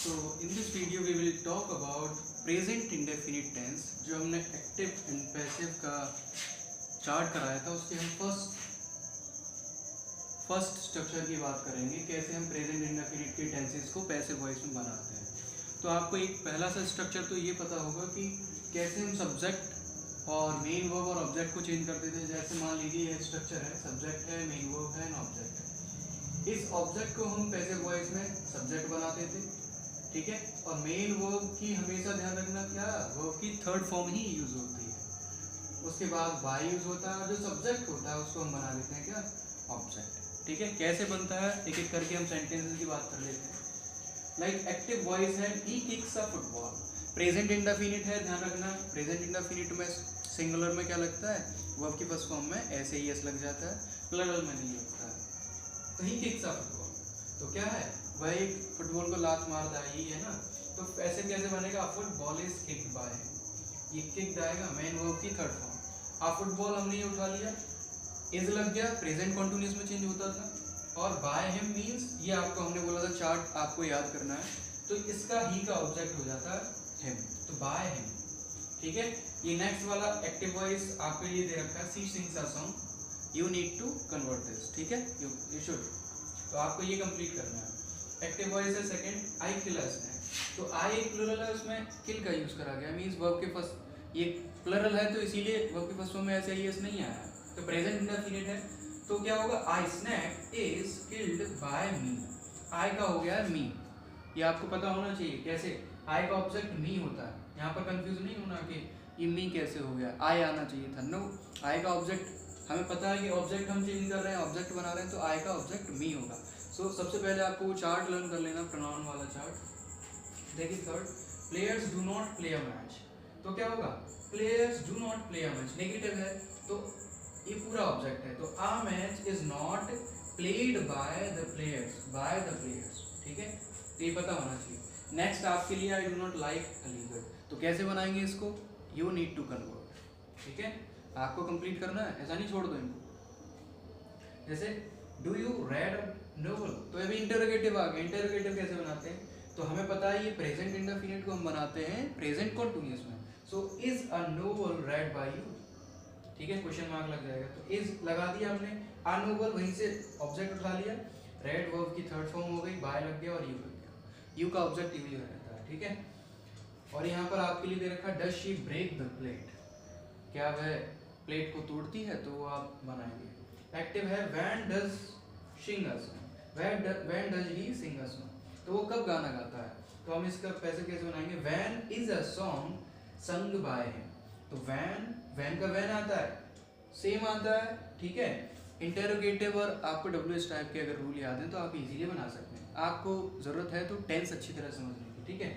So in this video we will talk about present indefinite tense। जो हमने active and passive का chart कराया था उसके हम फर्स्ट स्ट्रक्चर की बात करेंगे, कैसे हम प्रेजेंट इंडेफिनिट के टेंसेस को पैसिव वॉइस में बनाते हैं। तो आपको एक पहला सा स्ट्रक्चर तो ये पता होगा कि कैसे हम सब्जेक्ट और मेन वर्ब और ऑब्जेक्ट को चेंज करते थे। जैसे मान लीजिए ये स्ट्रक्चर है, सब्जेक्ट है, मेन वर्ब है, ऑब्जेक्ट है। इस ऑब्जेक्ट को हम पैसिव वॉइस में सब्जेक्ट बनाते थे, ठीक है। और मेन वर्ब की हमेशा ध्यान रखना, क्या वर्ब की थर्ड फॉर्म ही यूज होती है, उसके बाद बाय यूज होता है, और जो सब्जेक्ट होता है उसको हम बना लेते हैं क्या, ऑब्जेक्ट, ठीक है। कैसे बनता है एक एक करके हम सेंटेंसेस की बात कर लेते हैं। लाइक एक्टिव वॉइस है, he kicks a football. Present indefinite है, ध्यान रखना प्रेजेंट इंडेफिनिट में सिंगुलर में क्या लगता है, वर्ब की फर्स्ट फॉर्म में ऐसे ही एस लग जाता है, प्लुरल में नहीं लगता है। तो ही किक्स अ फुटबॉल तो क्या है, वह एक फुटबॉल को लात मारता है, यही है ना। तो ऐसे कैसे बनेगा, फुटबॉल इज किक्ड बाय, ये किक्ड आएगा मेन वर्ब की थर्ड फॉर्म। अब फुटबॉल हमने ये उठा लिया, इज लग गया, प्रेजेंट कॉन्टिन्यूअस में चेंज होता था। और बाय हिम मींस, ये आपको हमने बोला था चार्ट आपको याद करना है, तो इसका ही का ऑब्जेक्ट हो जाता है हिम, तो बाय हिम, ठीक है। ये नेक्स्ट वाला एक्टिव वॉइस आपके लिए दे रखा है, she sings a song, you need to convert this, ठीक है, यू शुड, तो आपको ये कंप्लीट करना है। एक्टिव वॉइस है सेकंड, आई किल अ स्नैक। तो आई एक प्लुरल है, उसमें किल का यूज करा गया, मींस वर्ब के फर्स्ट, ये प्लुरल है तो इसीलिए वर्ब के फर्स्ट फॉर्म में ऐसे ही एस नहीं आया। तो प्रेजेंट इंडेफिनिट है, तो क्या होगा, आई स्नैक इज किल्ड बाय मी। आई का हो गया मी, ये आपको पता होना चाहिए कैसे, आई का ऑब्जेक्ट मी होता है, यहाँ पर कंफ्यूज नहीं होना कि ये मी कैसे हो गया, आई आना चाहिए था। नो, आई का ऑब्जेक्ट हमें पता है कि ऑब्जेक्ट हम चेंज कर रहे हैं, ऑब्जेक्ट बना रहे हैं, तो आई का ऑब्जेक्ट मी होगा। सो सबसे पहले आपको वो चार्ट लर्न कर लेना, प्रोनाउन वाला चार्ट। देखिए third, players do not play a match, तो क्या होगा, players do not play a match, negative है तो ये पूरा ऑब्जेक्ट है, तो a match is not played by the players, ठीक है, तो ये पता होना चाहिए। नेक्स्ट आपके लिए, I do not like Aligarh, तो कैसे बनाएंगे इसको, यू नीड टू कन्वर्ट, ठीक है, आपको कंप्लीट करना है, ऐसा नहीं छोड़ दो इनको। जैसे डू यू रेड नोवेल, तो अभी इंटरोगेटिव आ गया, इंटरोगेटिव कैसे बनाते हैं, तो हमें पता है ये प्रेजेंट इंडेफिनिट को हम बनाते हैं प्रेजेंट कॉन्टिन्यूअस में। So is a novel read by you, ठीक है, क्वेश्चन मार्क लग जाएगा, तो इज लगा दिया हमने, अ नोवेल वहीं से ऑब्जेक्ट उठा लिया, रेड वर्ब की थर्ड फॉर्म हो गई, बाय लग गया और यू लग गया, यू का ऑब्जेक्ट यू रहता है, ठीक है। और यहाँ पर आपके लिए दे रखा, does she break the plate, क्या वह प्लेट को तोड़ती है, तो वो आप बनाएंगे। एक्टिव है, when does sing a song, when does he sing a song, तो वो कब गाना गाता है, तो हम इसका पैसे कैसे बनाएंगे, when is a song sung by him, तो व्हेन का व्हेन आता है, सेम आता है, ठीक है। इंटेरोगेटिव और आपको डब्ल्यूएच टाइप के अगर रूल याद हैं तो आप इजीली बना सकते हैं, आपको जरूरत है तो टेंस अच्छी तरह समझने की, ठीक है।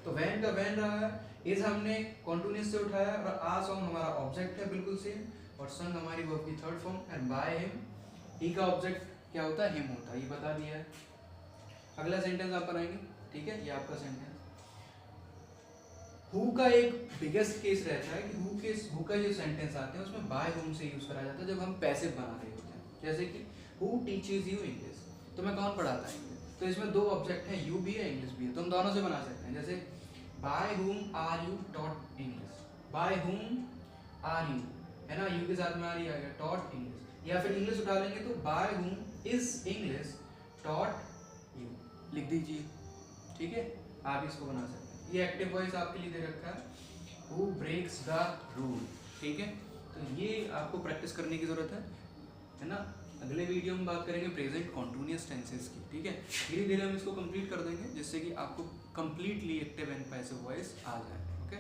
तो व्हेन का व्हेन रहा है, इज हमने कॉन्टिन्यूअस से उठाया, और आ सॉन्ग हमारा ऑब्जेक्ट है बिल्कुल सेम, और संग हमारी वर्ब की third form, and by him, he का ऑब्जेक्ट क्या होता है, हिम होता है, ये बता दिया है। अगला सेंटेंस आप बनाएंगे, ठीक है, ये आपका सेंटेंस। हु का एक बिगेस्ट केस रहता है कि हु का जो सेंटेंस आते हैं उसमें बाय हुम से यूज करा जाता है जब हम पैसिव बना रहे होते हैं। जैसे कि हु टीचेज यू इंग्लिश, तो मैं कौन पढ़ाता है इंग्लिश, तो इसमें दो ऑब्जेक्ट हैं, यू भी है इंग्लिश भी है, तो हम दोनों से बना सकते हैं। जैसे by whom are you taught English, by whom are you, है ना, यू के साथ में आर ही आ गया, टॉट इंग्लिश। या फिर इंग्लिश उठा लेंगे तो by whom is English taught you, लिख दीजिए, ठीक है, आप इसको बना सकते हैं। ये एक्टिव वॉइस आपके लिए दे रखा है, हु ब्रेक्स द रूल, ठीक है, तो ये आपको प्रैक्टिस करने की जरूरत है ना। अगले वीडियो में बात करेंगे प्रेजेंट कॉन्टिन्यूअस टेंसेस की, ठीक है, धीरे धीरे हम इसको कंप्लीट कर देंगे जिससे कि आपको completely active and passive voice आ जाए, ओके।